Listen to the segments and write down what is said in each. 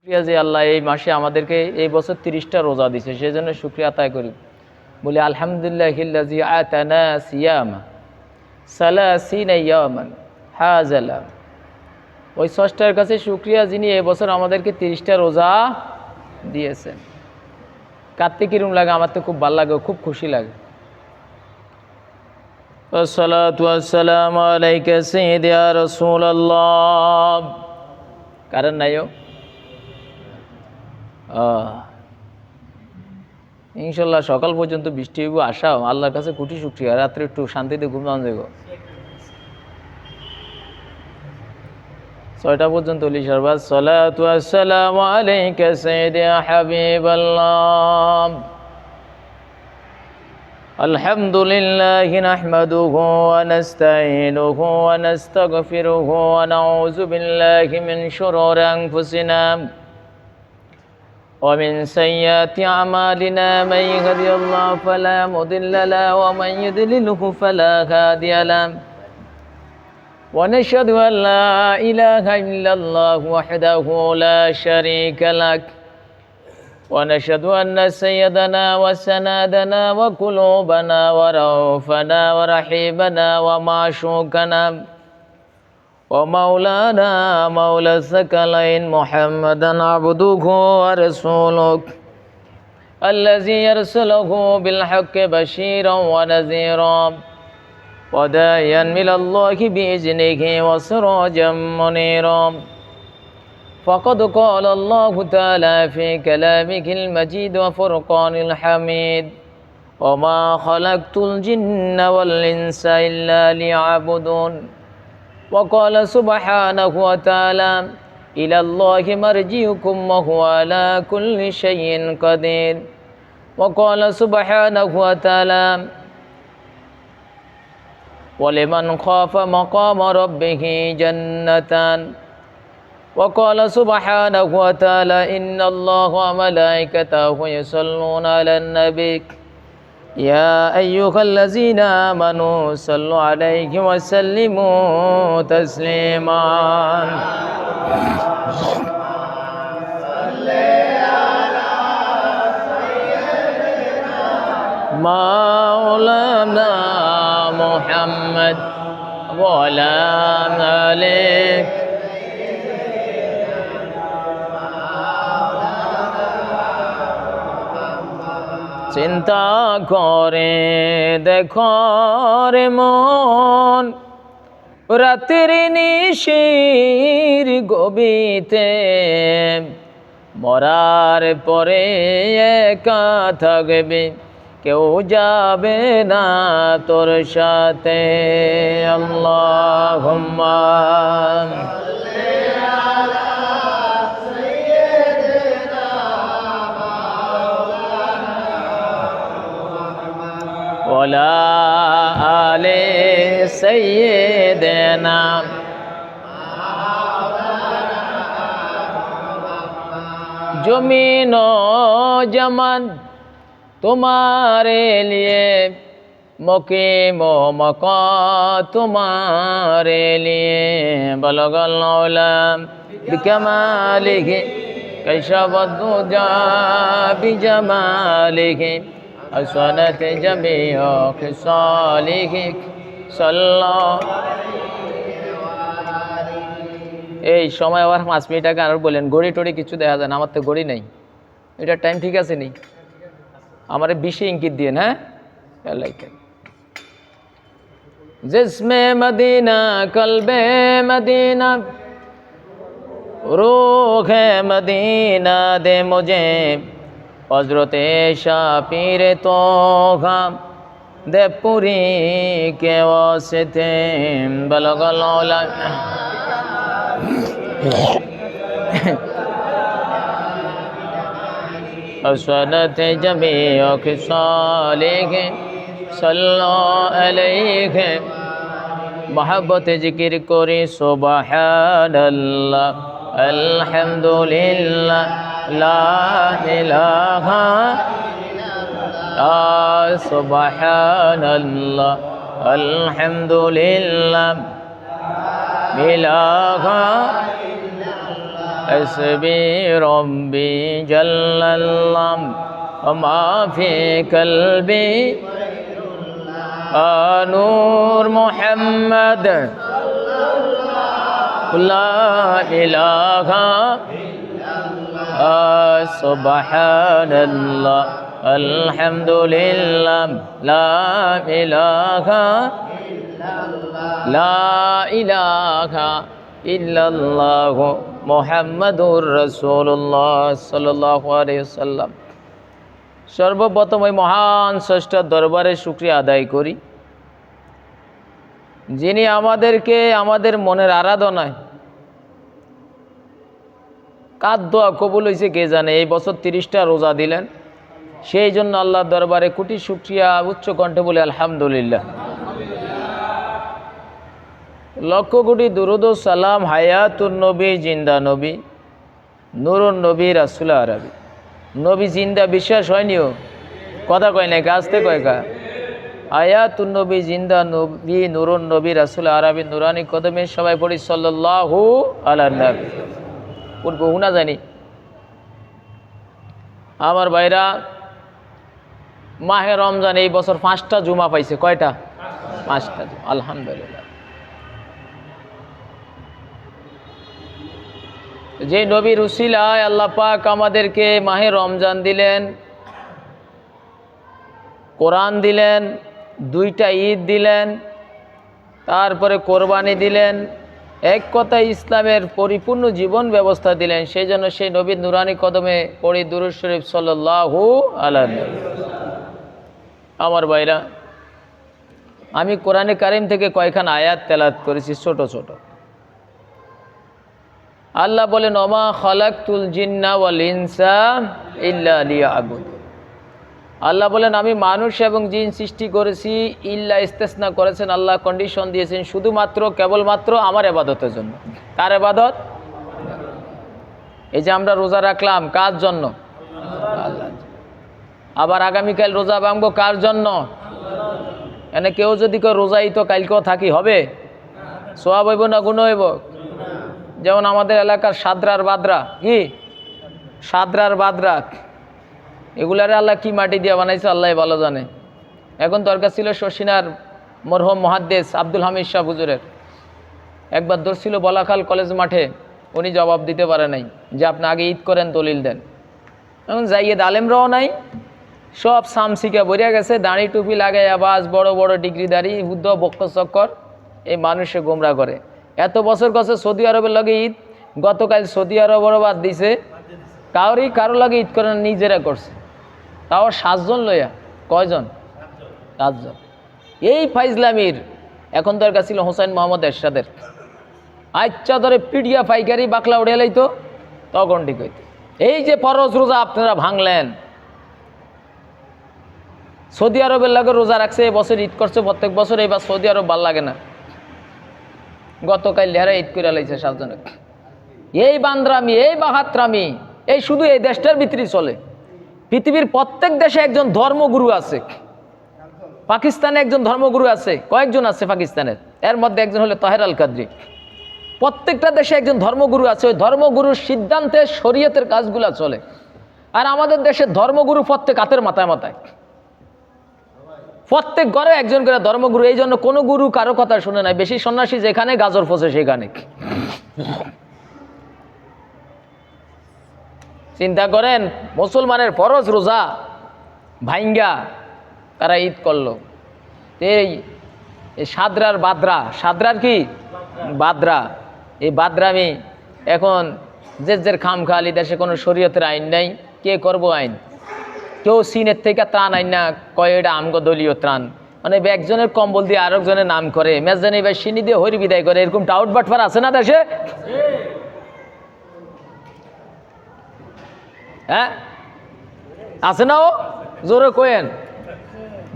শুকরিয়া যে আল্লাহ এই মাসে আমাদেরকে এই বছর 30টা রোজা দিয়েছে, সেই জন্য শুকরিয়া আদায় করি। বলি আলহামদুলিল্লাহিল্লাযী আতানা সিয়ামা সালাসিনা ইয়ামান হাযালা। ওই স্রষ্টার কাছে শুকরিয়া যিনি এই বছর আমাদেরকে 30টা রোজা দিয়েছেন। কাঁদতে কিরম লাগে? আমার তো খুব ভালো লাগে, খুব খুশি লাগে। আসসালাতু ওয়াসসালামু আলাইকা সাইয়্যিদি ইয়া রাসূলুল্লাহ। কারণ নাইও ইনশাল্লাহ সকাল পর্যন্ত বৃষ্টি হইব, আশাও আল্লাহর কাছে কোটি শুকরিয়া। রাত্রে একটু শান্তিতে ঘুমানো যাব, 6টা পর্যন্ত লিশারবাদ। সালাতু ওয়াসসালামু আলাইকা সাইয়্যিদি ইয়া হাবিবাল্লাহ। আলহামদুলিল্লাহি নাহমাদুহু ওয়া নাস্তাঈনুহু ওয়া নাস্তাগফিরুহু ওয়া নাউযু বিল্লাহি মিন শুরুরি আনফুসিনা ومن سيئات أعمالنا من يهده الله فلا مضل له ومن يضلله فلا هادي له ونشهد أن لا إله إلا الله وحده لا شريك له ونشهد أن سيدنا وسندنا وقلوبنا ورؤوفنا ورحيمنا ومعشوقنا ومولانا مولى الثقلين محمدا عبده ورسوله الذي يرسله بالحق بشيرا ونذيرا وداعيا إلى الله بإذنه وسراجا منيرا. فقد قال الله تعالى في كلامه المجيد وفرقان الحميد وما خلقت الجن والإنس إلا ليعبدون. وقال سبحانه وتعالى إلى الله مرجعكم وهو على كل شيء قدير. وقال سبحانه وتعالى ولمن خاف مقام ربه جنتان. وقال سبحانه وتعالى إن الله وملائكته يصلون على النبي يا أيها الذين آمنوا صلوا عليه وسلموا تسليما. مولانا محمد وعلى آله চিন্তা করে দেখো রে মন, রাতের নিশির গভীরে মরার পরে একা থাকবি, কেউ যাবে না তোর সাথে। আল্লাহুম্মা ওয়ালা আলে সাইয়্যিদিনা। জমিন ও জামান তোমারে লিয়ে, মুকিম ও মকা তোমারে লিয়ে। বলগল উলাম বিকামালিহি কাশাবদু জা বিজামালিহি আসনাত জামিউ খিসালিহি সাল্লাল্লাহু। এই সময় আবার 5 মিনিট আগে আর বলেন, ঘড়ি টড়ি কিছু দেখা যায় না, আমার তো ঘড়ি নেই। এটা টাইম ঠিক আছে নি? আমার 20 ইঙ্গিত দিয়ে, হ্যাঁ। জিসমে মদিনা কলবে মদিনা রূহে মদিনা দে মুঝে, হযরতে শাহ পীরে তোহা দে পুরি কে ওয়াসিতে। বলগল উলা আসনাত জামিউ খিসালিহি সাল্লাল্লাহু আলাইহি। মহব্বতে জিকির করি সুবহানাল্লাহ আলহামদুলিল্লাহ লা ইলাহা ইল্লাল্লাহ সুবহানাল্লাহ আলহামদুলিল্লাহ ইলাহা حسبي ربي جل الله وما في قلبي نور محمد لا إله سبحان الله الحمد لله لا إله ইল্লাল্লাহ মুহাম্মাদুর রাসূলুল্লাহ সাল্লাল্লাহু আলাইহি ওয়াসাল্লাম। সর্বপ্রথম ওই মহান স্রষ্টার দরবারে শুকরিয়া আদায় করি, যিনি আমাদেরকে আমাদের মনের আরাধনায় কার দোয়া কবুল হয়েছে কে জানে। এই বছর 30টা রোজা দিলেন, সেই জন্য আল্লাহর দরবারে কোটি শুকরিয়া, উচ্চ কণ্ঠে বলে আলহামদুলিল্লাহ। লক্ষ কোটি দুরুদ ও সালাম হায়াতুন নবী, জিন্দা নবী, নুরুন নবী, রাসূল আরবি। নবী জিন্দা বিশ্বাস হয়নিও, কথা কয় নাই, কাজতে কয় কা। হায়াতুন নবী, জিন্দা নবী, নুরুন নবী, রাসূল আরবি, নুরানি কদমে সবাই পড়ি সাল্লাল্লাহু আলা নবী। পড়বো না জানি আমার ভাইরা। মাহে রমজান এই বছর 5টা জুমা পাইছে। কয়টা? 5টা। আলহামদুলিল্লাহ। যে নবীর উসিলায় আল্লাহ পাক আমাদেরকে মাহে রমজান দিলেন, কোরআন দিলেন, 2টা ঈদ দিলেন, তারপরে কোরবানি দিলেন, এক কথায় ইসলামের পরিপূর্ণ জীবন ব্যবস্থা দিলেন। সেই জন্য সেই নবীর নুরানি কদমে পড়ি দুরূদ শরীফ সাল্লাল্লাহু আলাইহি ওয়াসাল্লাম। আমার ভাইরা, আমি কোরআনে কারিম থেকে কয়েকখান আয়াত তেলাওয়াত করেছি, ছোট ছোট। আল্লাহ বলেন, ওমা খালাকতুল জিন্না ওয়াল ইনসা ইল্লা লিয়াবুদুন। আল্লাহ বলেন, আমি মানুষ এবং জিন সৃষ্টি করেছি, ইল্লা ইস্তেসনা করেছেন আল্লাহ, কন্ডিশন দিয়েছেন, শুধুমাত্র কেবলমাত্র আমার ইবাদতের জন্য। কার ইবাদত? এই যে আমরা রোজা রাখলাম, কার জন্য? আল্লাহ। আবার আগামীকাল রোজা ভাঙবো, কার জন্য? এনে কেউ যদি কেউ রোজাই তো কালকেও থাকি, হবে? সোয়াব হইব না গুণ হইব? যেমন আমাদের এলাকার সাদরার বাদরা, কি সাদরার বাদরা, এগুলারে আল্লাহ কি মাটি দিয়ে বানাইছে আল্লাহ ভালো জানে। এখন দরকার ছিল শশিনার মরহুম মুহাদ্দিস আব্দুল হামিদ শাহ হুজুরের। একবার ধরছিল বলাখাল কলেজ মাঠে, উনি জবাব দিতে পারে নাই যে আপনি আগে ঈদ করেন, দলিল দেন। এখন জাইয়েদ আলেমরাও নাই, সব সামসিকা বরিয়া গেছে, দাড়ি টুপি লাগাই, আবাস বড় বড় ডিগ্রিদারি হুদ্দ বক্ষ চক্কর, এই মানুষে গোমরা করে। এত বছর কাছে সৌদি আরবের লগে ঈদ, গতকাল সৌদি আরবেরও বাদ দিছে, কারো লগে ঈদ করে নিজেরা করছে, তাও 7 জন লইয়া। কয়জন? 7 জন। এই ফাইজলামির এখন দরকার ছিল হোসেন মোহাম্মদ এরশাদের। আচ্ছা ধরে পিডিয়া পাইকারি বাকলা উড়ে লাইতো, তখন ঠিক হইতো। এই যে ফরজ রোজা আপনারা ভাঙলেন, সৌদি আরবের লগে রোজা রাখছে, এবছর ঈদ করছে প্রত্যেক বছর, এবার সৌদি আরব ভাল লাগে না, গতকাল লেহারা ঈদ করে লাইছে 7 জনে। এই বান্দ্রামি, এই বাহাত্রামি, এই শুধু এই দেশটার ভিতরে চলে। পৃথিবীর প্রত্যেক দেশে একজন ধর্মগুরু আছে। পাকিস্তানে একজন ধর্মগুরু আছে, কয়েকজন আছে পাকিস্তানের, এর মধ্যে একজন হলো তাহের আল কাদরি। প্রত্যেকটা দেশে একজন ধর্মগুরু আছে, ওই ধর্মগুরুর সিদ্ধান্তে শরীয়তের কাজগুলা চলে। আর আমাদের দেশের ধর্মগুরু প্রত্যেক হাতের মাথায় মাথায়, প্রত্যেক ঘরে একজন করে ধর্মগুরু। এই জন্য কোনো গুরু কারো কথা শুনে নাই, বেশি সন্ন্যাসী যেখানে, গাজর ফসে সেখানে। চিন্তা করেন, মুসলমানের ফরজ রোজা ভাইঙ্গা তারা ঈদ করলো। এই সাদরার বাদরা, সাদরার কি বাদরা, এই বাদরামি। এখন যে খাম খালি, দেশে কোনো শরীয়তের আইন নাই, কে করব আইন? কেউ সিনের থেকে ত্রাণ আইন না, কয় এটা আমগো দলীয় ত্রাণ, মানে একজনের কম্বল দিয়ে আরেকজনের নাম করে, মেজানি ভাই সিনি দিয়ে হরি বিদায় করে। এরকম টাউট বাটফার আছে না দেশে? হ্যাঁ আছে না? ও জোরে কোয়েন।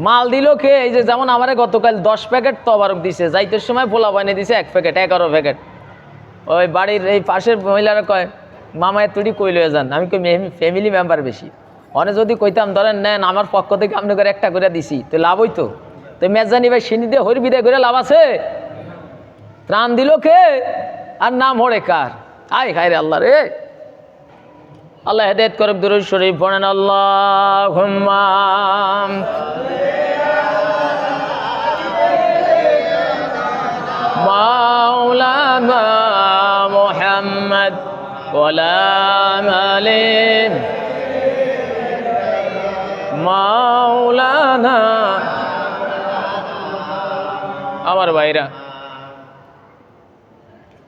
মাল দিল কে? এই যে যেমন আমারে গতকাল 10 প্যাকেট তবারক দিছে, যাইতের সময় পোলা বানিয়ে দিছে 1 প্যাকেট, 11 প্যাকেট। ওই বাড়ির এই পাশের মহিলারা কয়, মামায় তুই কই লয়ে যান। আমি কই ফ্যামিলি মেম্বার বেশি, অনেক যদি কইতাম ধরেন নেন আমার পক্ষ থেকে আপনি করে একটা করে দিছি, তো লাভ হইতো। তো মেজানি ভাই সিনি দিয়ে হরি বিদায় করে লাভ আছে? ত্রাণ দিল কে আর নাম হরে কার? আয় খায় রে আল্লাহ রে। আল্লাহ হেদায়েত করুক। দুরূদ শরীফ পড়েন আল্লাহুম্মা মাওলানা মুহাম্মদ ওয়ালা আলি মাওলানা। আমার ভাইরা,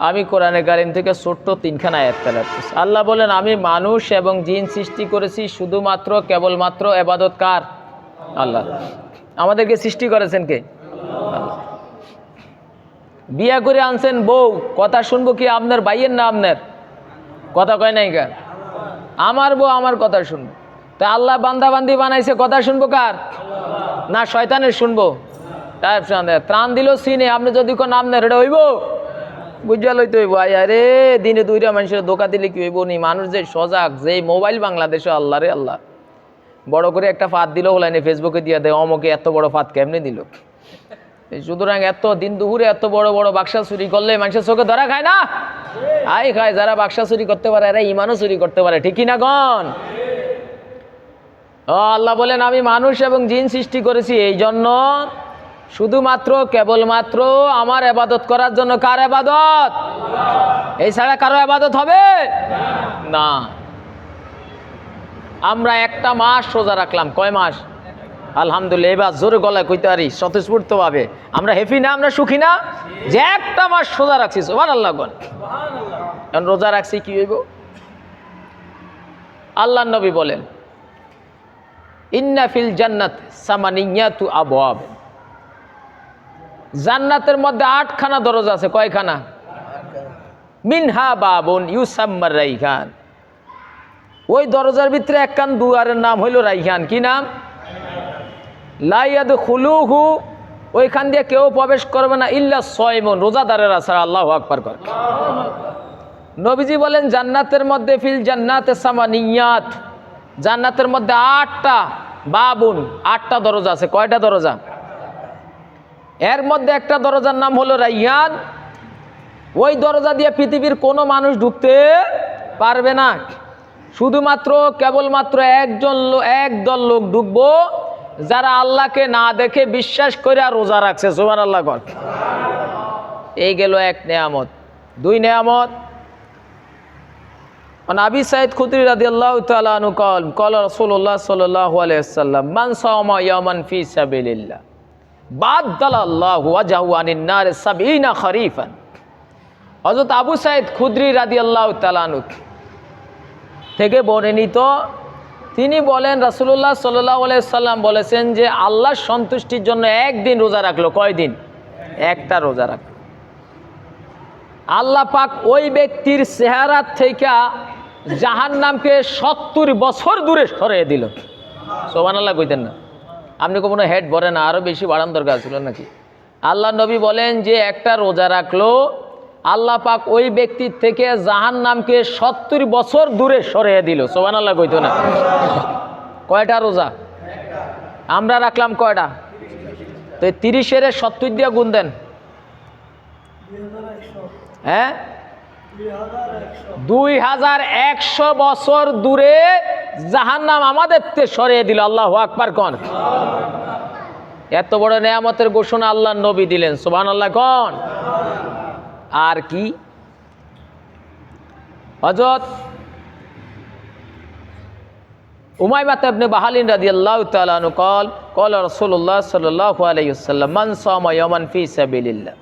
আমি কোরআনে কারীম থেকে ছোট্ট 3খানা আয়াত তেলাওয়াত করছি। আল্লাহ বলেন, আমি মানুষ এবং জিন সৃষ্টি করেছি শুধুমাত্র কেবলমাত্র ইবাদত কার? আল্লাহ। আমাদেরকে সৃষ্টি করেছেন কে? আল্লাহ। বিয়া করে আনছেন বউ, কথা শুনবো কি আপনার ভাইয়ের না আপনার? কথা কয় নাই কা? আমার বউ আমার কথা শুনবো। তা আল্লাহ বান্দাবান্দি বানাইছে, কথা শুনবো কার? না শয়তানের শুনবো? তাই ত্রাণ দিল সিনে, আপনি যদি কোন আপনার এটা হইব বুঝা লইতে হইব। আরে দিনে 2টা মানুষের ধোকা দিলে কি হইব নি? মানুষ যে সজাগ, যে মোবাইল বাংলাদেশে, আল্লাহ রে আল্লাহ, বড় করে একটা ফাঁদ দিল হলাইনে ফেসবুকে দিয়ে দেয়, অমকে এত বড় ফাঁদ কেমনে দিল। সুতরাং এত দিন দুপুরে এত বড় বড় বাক্সা চুরি করলে মানুষের চোখে ধরা খায় না? আই খায়। যারা বাক্সা চুরি করতে পারে এরা ইমানও চুরি করতে পারে, ঠিক কিনা গণ? আল্লাহ বলেন, আমি মানুষ এবং জিন সৃষ্টি করেছি এই জন্য শুধুমাত্র কেবলমাত্র আমার ইবাদত করার জন্য। কার ইবাদত? এই ছাড়া কারো ইবাদত হবে না। আমরা একটা মাস রোজা রাখলাম। কয় মাস? আলহামদুলিল্লাহ। এবার জোরে গলায় কইতে পারি স্বতঃস্ফূর্তভাবে। আমরা হ্যাপি না? আমরা সুখী না যে একটা মাস রোজা রাখছি? সুবহানাল্লাহ। এখন রোজা রাখছি কি হইব? আল্লাহর নবী বলেন, ইন্না ফিল জান্নাত সামানিয়াতু আবওয়াব। জান্নাতের মধ্যে 8খানা দরজা আছে। কয়খানা? মিনহা বাবুন ইউসাম্মার রাইহান। ওই দরজার ভিতরে একখান দুয়ারের নাম হইল রাইহান। কি নাম? লা ইয়াদখুলুহু। ওইখান দিয়ে কেউ প্রবেশ করবে না ইল্লা সায়মুন, রোজাদারেরা ছাড়া। আল্লাহু আকবার কর। নবীজি বলেন, জান্নাতের মধ্যে ফিল জান্নাতে সামানিয়াত, জান্নাতের মধ্যে 8টা বাবুন, 8টা দরজা আছে। কয়টা দরজা? এর মধ্যে একটা দরজার নাম হলো রাইয়ান। ওই দরজা দিয়ে পৃথিবীর কোনো মানুষ ঢুকতে পারবে না। শুধুমাত্র কেবলমাত্র একদল লোক ঢুকবো যারা আল্লাহকে না দেখে বিশ্বাস করে আর রোজা রাখছে। সুবহানাল্লাহ কর। এই গেল এক নেয়ামত। 2 নেয়ামত। আবি সাঈদ খুদরি রাদিয়াল্লাহু তাআলা আনহু قال রাসূলুল্লাহ সাল্লাল্লাহু আলাইহি ওয়াসাল্লাম মান সাওমা ইয়াওমান ফি সাবিলিল্লাহ বাদদালাল্লাহু ওয়াজহু আনিন নার 70 খরিফান। হযরত আবু সাঈদ খুদরি রাদিয়াল্লাহু তাআলা আনহু থেকে বর্ণিত, তিনি বলেন রাসূলুল্লাহ সাল্লাল্লাহু আলাইহি ওয়াসাল্লাম বলেছেন যে আল্লাহর সন্তুষ্টির জন্য একদিন রোজা রাখলো। কয়দিন? একটা রোজা রাখলো। আল্লাহ পাক ওই ব্যক্তির চেহারা থেকে জাহান্নামকে 70 বছর দূরে সরিয়ে দিল। সুবহানাল্লাহ কইতেন না? আপনি কোনো হেড ভরে না, আরো বেশি বাড়ান দরকার ছিল নাকি? আল্লাহ নবী বলেন যে একটা রোজা রাখলো, আল্লাহ পাক ওই ব্যক্তির থেকে জাহান্নামকে 70 বছর দূরে সরিয়ে দিল। সুবহানাল্লাহ কইতো না? কয়টা রোজা আমরা রাখলাম? কয়টা? তো 30-এর 70 দিয়ে গুণ দেন। হ্যাঁ, 2100 বছর দূরে জাহান্নাম আমাদের সরিয়ে দিল। আল্লাহু আকবার কোন? এত বড় নেয়ামতের ঘোষণা আল্লাহর নবী দিলেন। সুবহানাল্লাহ কোন? আর কি? হযরত উমাইমা ইবনে বাহালিন রাদিয়াল্লাহু তাআলা আনহু قال রাসূলুল্লাহ সাল্লাল্লাহু আলাইহি ওয়াসাল্লাম মান সামা ইয়াওমান ফি সাবিলিল্লাহ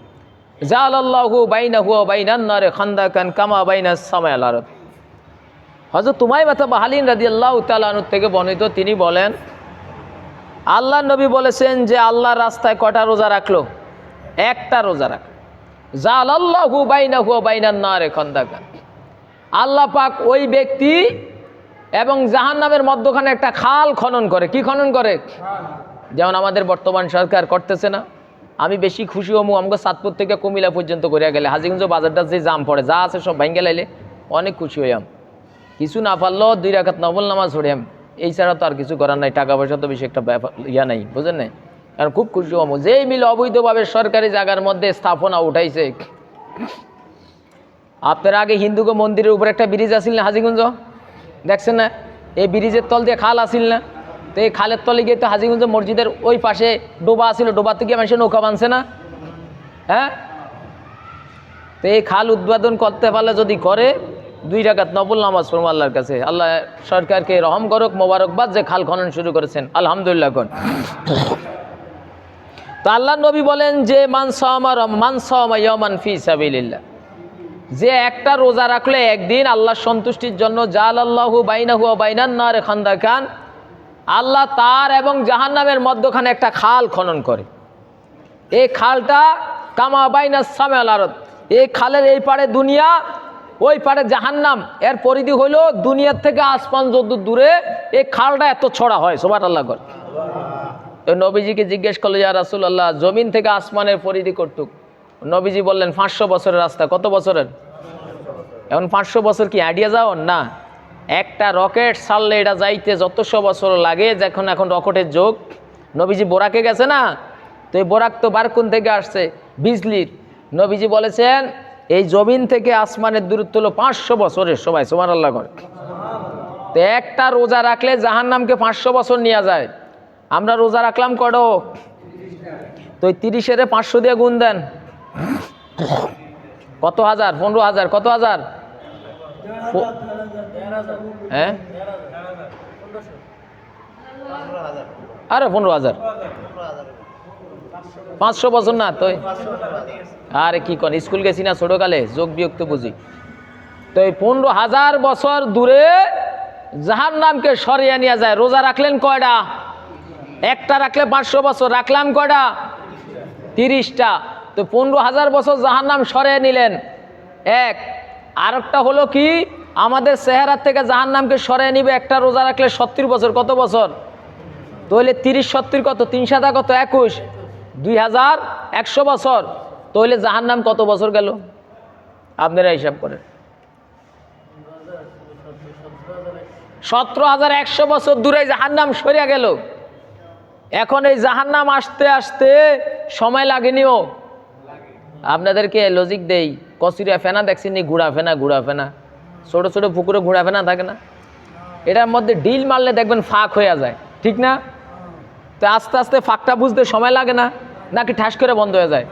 জাআলাল্লাহু বাইনাহু ওয়া বাইনান নার খান্দাকান কামা বাইনাস সামাই ওয়াল আরদ। হযরত উমাইমা বাহালিন রাদিয়াল্লাহু তাআলা আনহু থেকে বর্ণিত, তিনি বলেন আল্লাহর নবী বলেছেন যে আল্লাহর রাস্তায় কয়টা রোজা রাখলো? একটা রোজা রাখলো। জাআলাল্লাহু বাইনাহু ওয়া বাইনান নার খান্দাকান। আল্লাহ পাক ওই ব্যক্তি এবং জাহান্নামের মধ্যখানে একটা খাল খনন করে। কি খনন করে? যেমন আমাদের বর্তমান সরকার করতেছে না? আমি বেশি খুশি হমু আমাকে চাঁদপুর থেকে কুমিল্লা পর্যন্ত করে গেলে, হাজীগঞ্জ বাজারটা যে জাম পড়ে যা আছে সব ভাঙ্গে লাইলে অনেক খুশি হইয়াম। কিছু না পারলেও 2 রাকাত নফল নামাজ পড়িয়াম। এই ছাড়া তো আর কিছু করার নাই। টাকা পয়সা তো বেশি একটা ইয়া নাই, বুঝেন নাই? কারণ খুব খুশি হমু যেই মিল অবৈধভাবে সরকারি জায়গার মধ্যে স্থাপনা উঠাইছে। আপনার আগে হিন্দুকে মন্দিরের উপরে একটা ব্রিজ আসিল না হাজীগঞ্জ? দেখছেন না, এই ব্রিজের তল দিয়ে খাল আসিল না, তো এই খালের তলে গিয়ে তো হাজীগঞ্জ মসজিদের ওই পাশে ডোবা আসিল, ডোবাতে গিয়ে মানুষের নৌকা বানছে না, হ্যাঁ। তো এই খাল উদ্বোধন করতে পারলে যদি করে 2 রাকাত নফল নামাজ পড়ব আল্লাহর কাছে, আল্লাহ সরকারকে রহম করুক, মোবারকবাদ যে খাল খনন শুরু করেছেন, আলহামদুলিল্লাহ কোন। তো আল্লাহ নবী বলেন যে মান সামা ইয়ামান ফি সাবিলিল্লাহ, যে একটা রোজা রাখলে একদিন আল্লাহর সন্তুষ্টির জন্য, জালাল্লাহু বাইনাহু ওয়া বাইনান নার খান্দাকান, আল্লাহ তার এবং জাহান্নামের মধ্যখানে একটা খাল খনন করে। এই খালটা কামা বাইনাস সামাল আরদ, এই খালের এই পারে দুনিয়া, ওই পারে জাহান্নাম, এর পরিধি হইল দুনিয়ার থেকে আসমান যত দূরে, এই খালটা এত ছড়া হয়। সুবহানাল্লাহ করে। তো নবীজিকে জিজ্ঞেস করলো, ইয়া রাসূলুল্লাহ, জমিন থেকে আসমানের পরিধি কতটুক? নবীজি বললেন 500 বছরের রাস্তা। কত বছরের? এখন 500 বছর কি আইডিয়া যাও না, একটা রকেট ছাড়লে এটা যাইতে যতশো বছর লাগে, যখন এখন রকেটের যোগ। নবীজি বোরাকে গেছে না, তো এই বোরাক তো বারকুন থেকে আসছে, বিজলির। নবীজি বলেছেন এই জমিন থেকে আসমানের দূরত্ব হলো 500 বছরের। সবাই সুবহানাল্লাহ করে। তো একটা রোজা রাখলে জাহান্নামকে 500 বছর নিয়ে যায়। আমরা রোজা রাখলাম কত? তো ওই 30-এর 500 দিয়ে গুণ দেন, কত হাজার? 15,000। কত হাজার? হ্যাঁ, আরে 15,000। 500 বছর না তো? আরে কি কন, স্কুল গেছি না ছোটকালে, যোগ বিয়োগ তো বুঝি। তো এই 15,000 বছর দূরে জাহান্নামকে সরিয়ে নিয়ে যায়। রোজা রাখলেন কয়টা? একটা রাখলে 500 বছর, রাখলাম কয়টা? 30টা। তো 15,000 বছর জাহান্নাম সরিয়ে নিলেন। এক আরেকটা হলো কি, আমাদের চেহারার থেকে জাহান্নামকে সরিয়ে নিবে একটা রোজা রাখলে 70 বছর। কত বছর? তাহলে 30 70 কত? 3 7 কত? 21, 2100 বছর। তাহলে জাহান্নাম কত বছর গেল? আপনারা হিসাব করেন। 17,100 বছর দূরে জাহান্নাম সরিয়া গেল। এখন এই জাহান্নাম আসতে আসতে সময় লাগেনিও? আপনাদেরকে লজিক দেই, কচুরিয়া ফেনা দেখছেন নি? ঘোড়া ফেনা, ঘোড়া ফেনা, ছোট ছোট পুকুরে ঘোড়া ফেনা থাকে না? এটার মধ্যে ডিল মারলে দেখবেন ফাঁক হয়ে যায়, ঠিক না? তো আস্তে আস্তে ফাঁকটা বুঝতে সময় লাগে না, নাকি ঠাস করে বন্ধ হয়ে যায়?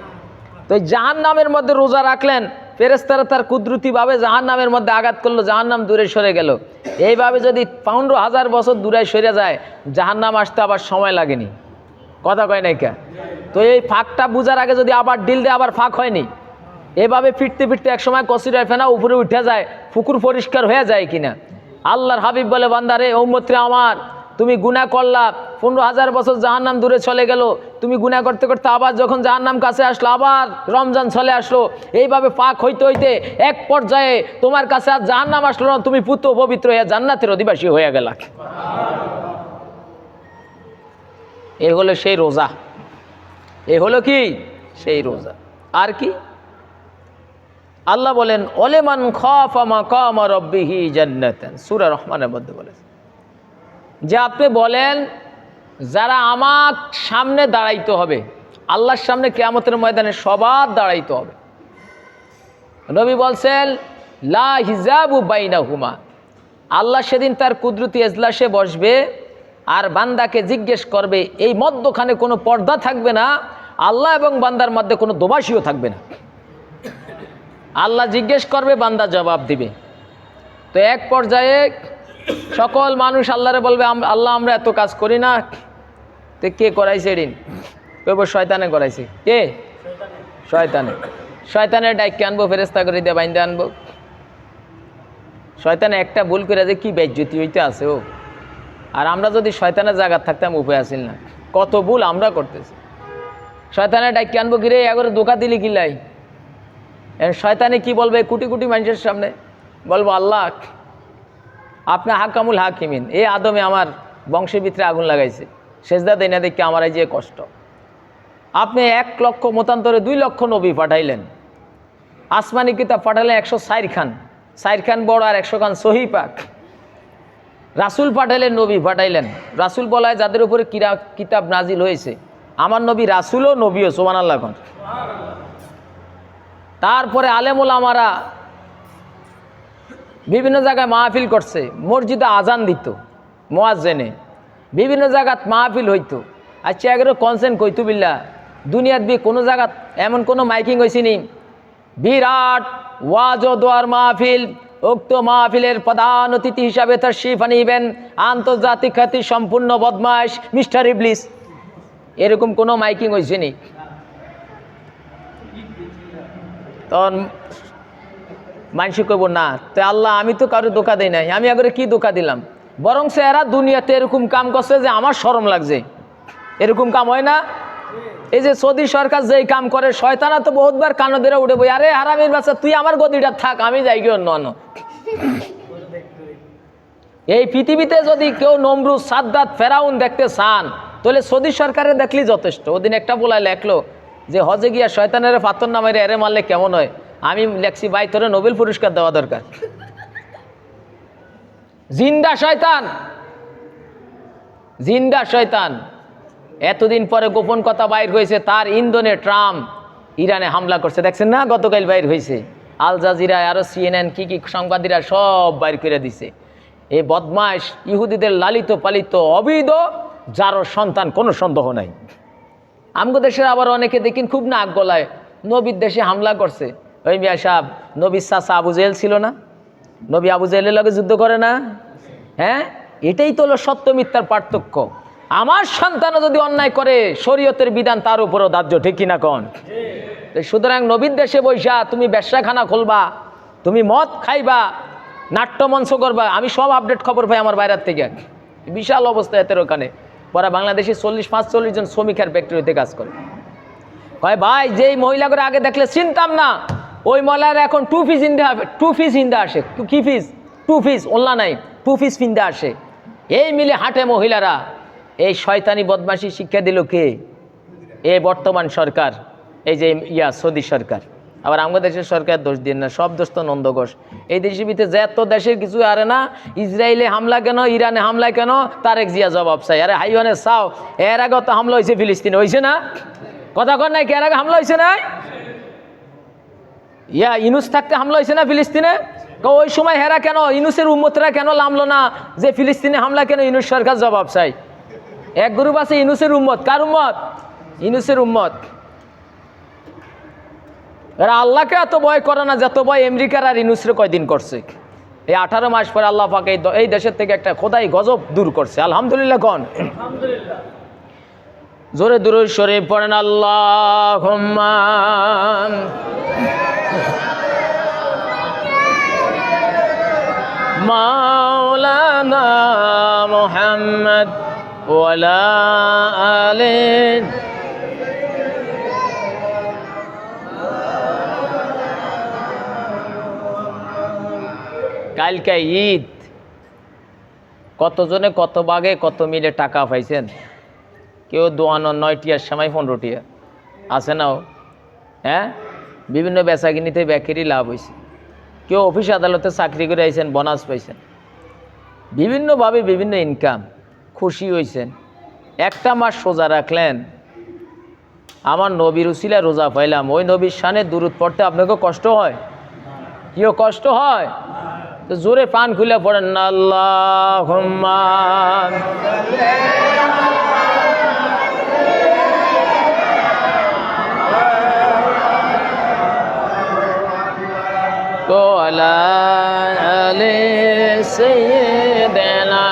তো এই জাহান্নামের মধ্যে রোজা রাখলেন, ফেরেশতারা তার কুদরতিভাবে জাহান্নামের মধ্যে আঘাত করলো, জাহান্নাম দূরে সরে গেল। এইভাবে যদি 15,000 বছর দূরে সরে যায়, জাহান্নাম আসতে আবার সময় লাগেনি। কথা কয় নাই কে? তো এই ফাঁকটা বুঝার আগে যদি আবার ডিল দিয়ে আবার ফাঁক হয়নি, এভাবে ফিরতে ফিরতে একসময় কচুরিয়া ফেনা উপরে উঠে যায়, পুকুর পরিষ্কার হয়ে যায় কিনা। আল্লাহর হাবিব বলে, বান্দারে, উম্মতরে আমার, তুমি গুনাহ করলা, 15,000 বছর জাহান্নাম দূরে চলে গেল, তুমি গুনাহ করতে করতে আবার যখন জাহান্নাম কাছে আসলো, আবার রমজান চলে আসলো, এইভাবে পাক হইতে হইতে এক পর্যায়ে তোমার কাছে আর জাহান্নাম আসলো না, তুমি পুত পবিত্র হয়ে জান্নাতের অধিবাসী হয়ে গেলা। এই হলো সেই রোজা, এই হলো কি সেই রোজা। আর কি আল্লাহ বলেন, ওলেমান খাফা মাকাম রাব্বিহি জান্নাতান, সূরা রহমানের মধ্যে বলেছে যে আপনি বলেন যারা আমার সামনে দাঁড়াইতে হবে, আল্লাহর সামনে কিয়ামতের ময়দানে সবার দাঁড়াইতে হবে। নবী বলছেন লা হিজাবু বাইনাহুমা, আল্লাহ সেদিন তার কুদরতি এজলাসে বসবে আর বান্দাকে জিজ্ঞেস করবে, এই মধ্যখানে কোনো পর্দা থাকবে না, আল্লাহ এবং বান্দার মধ্যে কোনো দোভাষীও থাকবে না। আল্লাহ জিজ্ঞেস করবে, বান্দা জবাব দিবে। তো এক পর্যায়ে সকল মানুষ আল্লাহরে বলবে, আল্লাহ আমরা এত কাজ করি না। তো কে করাইছে এদিন? কইব শয়তানে করাইছে। কে? শয়তানে। শয়তানের ডাইকে আনবো, ফেরেস্তা করে দিয়ে বাইন্দে আনবো। শয়তানে একটা ভুল করে যে কি বেজ্জতি হইতে আছে ও। আর আমরা যদি শয়তানের জায়গা থাকতাম উপায় আসিল না, কত ভুল আমরা করতেছি। শয়তানের ডাইকে আনবো, গিরে এগারে ধোকা দিলি কিলাই। শয়তানে কি বলবে কোটি কোটি মানুষের সামনে? বলবো, আল্লাহ আপনি হাকামুল হাকিমিন, এই আদমে আমার বংশের ভিতরে আগুন লাগাইছে, সেজদা দেয় না দেখে আমার এই যে কষ্ট। আপনি 1 লক্ষ মতান্তরে 2 লক্ষ নবী পাঠাইলেন, আসমানি কিতাব পাঠালেন 104 খান, 4 খান বড় আর 100 খান সহি পাক। রাসুল পাঠাইলেন, নবী পাঠাইলেন। রাসুল বলায় যাদের উপরে কিতাব নাজিল হয়েছে, আমার নবী রাসুলও নবীও, সুবহানাল্লাহ। তারপরে আলেমুল আমারা বিভিন্ন জায়গায় মাহফিল করছে, মসজিদে আজান দিত মুয়াজ্জিনে, বিভিন্ন জায়গাত মাহফিল হইতো। আচ্ছা এগারো কনসেন্ট কইতু বিল্লা দুনিয়াত বি কোনো জায়গাত এমন কোনো মাইকিং হয়েছে নি? বিরাট ওয়াজ ও দোয়ার মাহফিল, উক্ত মাহফিলের প্রধান অতিথি হিসাবে তাশরিফ আনিবেন আন্তর্জাতিক খ্যাতি সম্পূর্ণ বদমাশ মিস্টার ইবলিস, এরকম কোনো মাইকিং হয়েছে নি? তখন মানুষ কইব না তো আল্লাহ আমি তো কারো ধোঁকা দেই নাই, আমি আগে কি ধোঁকা দিলাম, বরং এরা দুনিয়াতে এরকম কাম করছে যে আমার শরম লাগছে। এরকম কাম হয় না? এই যে সৌদি সরকার যেই কাম করে, শয়তানা তো বহুতবার কানো ধরে উঠে বই, আরে হারামির বাচ্চা তুই আমার গদিটা থাক, আমি যাই কি অন্য অন্য। এই পৃথিবীতে যদি কেউ নমরুদ সাদ্দাত ফেরাউন দেখতে চান তাহলে সৌদি সরকারে দেখলেই যথেষ্ট। ওদিন একটা বলায় লেখলো যে হজে গিয়া শয়তানের পাথর নামাইরে এরে মারলে কেমন হয়, আমি লেখছি ভাই তোরে নোবেল পুরস্কার দেওয়া দরকার। জিন্দা শয়তান, জিন্দা শয়তান। এতদিন পরে গোপন কথা বাইর হয়েছে, তার ইন্ধনে ট্রাম্প ইরানে হামলা করছে, দেখছেন না? গতকাল বাইর হয়েছে, আল জাজিরা আরো CNN কি কি সাংবাদিকরা সব বাইর করে দিছে। এই বদমাশ ইহুদিদের লালিত পালিত অবৈধ যারও সন্তান, কোনো সন্দেহ নাই। আমগো দেশের আবার অনেকে দেখিন খুব নাক গলায় নবীর দেশে হামলা করছে। ওই মিয়া সাহেব, নবীর চাচা আবু জেহেল ছিল না? নবী আবু জেহেলের লগে যুদ্ধ করে না? হ্যাঁ, এটাই তো হলো সত্য মিথ্যার পার্থক্য। আমার সন্তানও যদি অন্যায় করে শরীয়তের বিধান তার উপরও দাহ্য, ঠিক কিনা কন? সুতরাং নবীর দেশে বৈশা তুমি ব্যবসাখানা খুলবা, তুমি মদ খাইবা, নাট্যমঞ্চ করবা, আমি সব আপডেট খবর পাই আমার বাইরের থেকে। বিশাল অবস্থা এদের ওখানে। পরে বাংলাদেশে 40-45 জন শ্রমিকের ফ্যাক্টরিতে কাজ করে। কয় ভাই যেই মহিলাগুলো আগে দেখলে চিনতাম না, ওই মহিলারা এখন টু পিস হিন্দা আসে। কি পিস? টু পিস, ওল্লা নাই, টু পিস ফিন্দা আসে। এই মিলে হাঁটে মহিলারা। এই শয়তানি বদমাশি শিক্ষা দিল কে? এই বর্তমান সরকার, এই যে সৌদি সরকার। আবার আমাদের দেশের সরকার দোষ দিন না, সব দোষ তো নন্দ ঘোষ। এই দেশের ভিতরে যত দেশের কিছু আরে না, ইসরায়েলে হামলা কেন, ইরানে হামলা কেন, তারেক জিয়া জবাব চাই। আরে হাইওয়ানে চাও, এর আগে তো হামলা হয়েছে ফিলিস্তিনে, হয়েছে না? কথা কর নাই, এর আগে হামলা হয়েছে না? ইনুস থাকতে হামলা হয়েছে না ফিলিস্তিনে? ওই সময় হেরা কেন, ইনুসের উম্মতরা কেন নামলো না যে ফিলিস্তিনে হামলা কেন? ইনুস সরকার জবাব চাই। এক গ্রুপ আছে ইনুসের উম্মত। কার উম্মত? ইনুসের উম্মত। এরা আল্লাহকে এত ভয় করে না যত ভয় আমেরিকার আর ইনুসরে কয়দিন করছে। এই 18 মাস পরে আল্লাহ পাক এই দেশের থেকে একটা খোদাই গজব দূর করছে। আলহামদুলিল্লাহ কন। জোরে দুরূদ শরীফ পড়েন আল্লাহুম্মা মাওলানা মুহাম্মদ ওয়া আলা আলিহি। কালকে ঈদ, কতজনে কত ভাগে কত মিলে টাকা পাইছেন? কেউ দোয়ানো 9 টিয়ার সময় 15 টিয়া আছে নাও। হ্যাঁ, বিভিন্ন বেচাকিনিতে ব্যাকেরই লাভ হয়েছে। কেউ অফিস আদালতে চাকরি করে আইছেন, বোনাস পাইছেন, বিভিন্নভাবে বিভিন্ন ইনকাম, খুশি হয়েছেন। একটা মাস রোজা রাখলেন, আমার নবীর উসিলা রোজা পাইলাম, ওই নবীর শানে দুরূদ পড়তে আপনাকে কষ্ট হয়? কেউ কষ্ট হয়? তো জোরে পান খুলে পড়েন না আল্লাহুম্মা আলা আলি সাইয়্যিদিনা।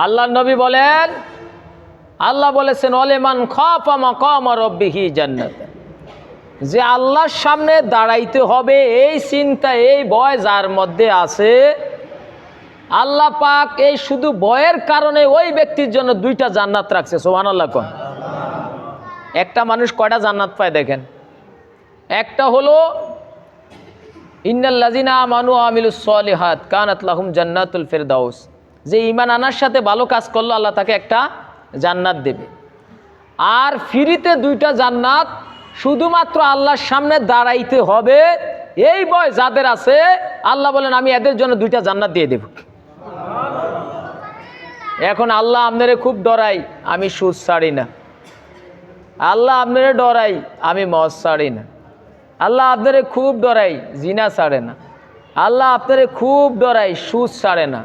আল্লাহর নবী বলেন, আল্লাহ বলেছেন ওয়ালিমান খাফা মাকাম রাব্বিহি জান্নাত, যে আল্লাহর সামনে দাঁড়াইতে হবে এই চিন্তা, এই ভয় যার মধ্যে আছে, আল্লাহ পাক এই শুধু ভয়ের কারণে ওই ব্যক্তির জন্য 2টা জান্নাত রাখছে। সুবহানাল্লাহ কোন। একটা মানুষ কয়টা জান্নাত পায় দেখেন? একটা হলো ইন্নাল্লাযিনা আমানু ওয়া আমিলুস সলিহাত কানাত লাহুম জান্নাতুল ফিরদাউস, যে ঈমান আনার সাথে ভালো কাজ করলো আল্লাহ তাকে একটা জান্নাত দেবে। আর ফ্রিতে 2টা জান্নাত, শুধুমাত্র আল্লাহর সামনে দাঁড়াইতে হবে এই ভয় যাদের আছে, আল্লাহ বলেন আমি এদের জন্য 2টা জান্নাত দিয়ে দেব। এখন আল্লাহ আপনারে খুব ডরাই, আমি সুদ ছাড়ি না। আল্লাহ আপনারে ডরাই, আমি মদ ছাড়ি না। আল্লাহ আপনারে খুব ডরাই, জিনা ছাড়ে না। আল্লাহ আপনারে খুব ডরাই, সুদ ছাড়ে না।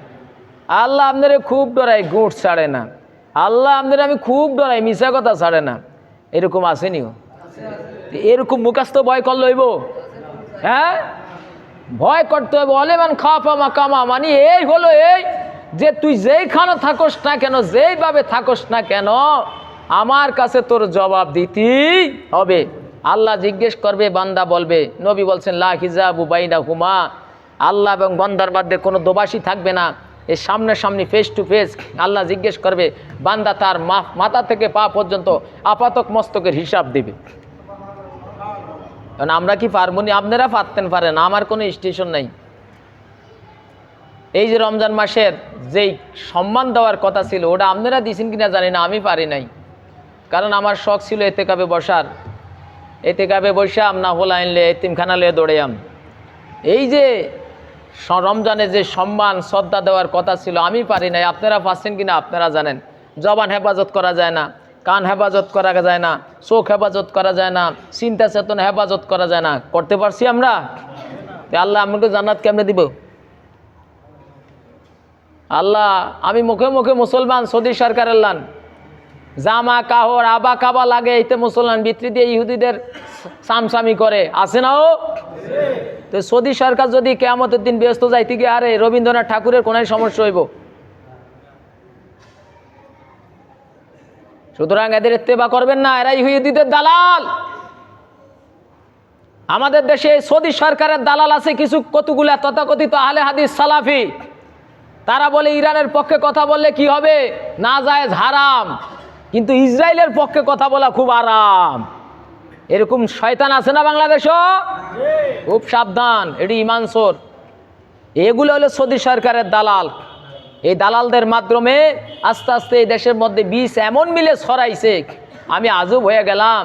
আল্লাহ আপনারে খুব ডরাই, গুঁট ছাড়ে না। আল্লাহ আপনারে আমি খুব ডরাই, মিশা কথা ছাড়ে না। এরকম আসেনিও? এরকম মুখাস্ত ভয় করলে হইব? হ্যাঁ, ভয় করতে হবে। অলেমান খাফা মাকামা, মানে এই হলো এই যে তুই যেইখানে থাকস না কেন, যেইভাবে থাকস না কেন, আমার কাছে তোর জবাব দিতেই হবে। আল্লাহ জিজ্ঞেস করবে, বান্দা বলবে। নবী বলছেন লা হিজাবু বাইনাহুমা, আল্লাহ এবং বান্দার মধ্যে কোনো দোবাসী থাকবে না। এই সামনাসামনি ফেস টু ফেস আল্লাহ জিজ্ঞেস করবে, বান্দা তার মাথা থেকে পা পর্যন্ত আপাতক মস্তকের হিসাব দিবে। কারণ আমরা কি পারবো না? আপনারা পারতেন, পারেন, আমার কোনো স্টেশন নাই। এই যে রমজান মাসের যেই সম্মান দেওয়ার কথা ছিল, ওটা আপনারা দিয়েছেন কিনা জানি না, আমি পারি নাই। কারণ আমার শখ ছিল এতেকাবে বসার, এতেকাবে বসাম না হলা আনলে এতিমখানা লিয়ে দৌড়াইয়াম। এই যে রমজানে যে সম্মান শ্রদ্ধা দেওয়ার কথা ছিল, আমি পারি নাই। আপনারা পাচ্ছেন কিনা আপনারা জানেন। জবান হেফাজত করা যায় না, কান হেফাজত করা যায় না, চোখ হেফাজত করা যায় না, চিন্তা চেতনা হেফাজত করা যায় না। করতে পারছি আমরা? আল্লাহ আমাকে জান্নাত কেমনে দিব? আল্লাহ, আমি মুখে মুখে মুসলমান, সৌদি সরকারের লান জামা কাহর আবা কাবা লাগে, এইতে মুসলমান, ভিতরি দিয়ে ইহুদিদের সামসামি করে, আছে না? ও তো সৌদি সরকার যদি কিয়ামতের দিন ব্যস্ত যাইতে গিয়ে, আরে রবীন্দ্রনাথ ঠাকুরের কোনায় সমস্যা হইব। সুতরাং এদের ইত্তেবা করবেন না, এরা ইহুদিদের দালাল। আমাদের দেশে সৌদি সরকারের দালাল আছে কিছু, কতগুলা তথাকথিত আহলে হাদিস সালাফি। তারা বলে ইরানের পক্ষে কথা বললে কি হবে, না জায়েজ, হারাম, কিন্তু ইসরায়েলের পক্ষে কথা বলা খুব আরাম। এরকম শয়তান আছে না বাংলাদেশও? খুব সাবধান, এটি ইমানসোর। এগুলো হলো সৌদি সরকারের দালাল। এই দালালদের মাধ্যমে আস্তে আস্তে এই দেশের মধ্যে বিষ এমন মিলে ছড়াইছে, আমি আজব হয়ে গেলাম।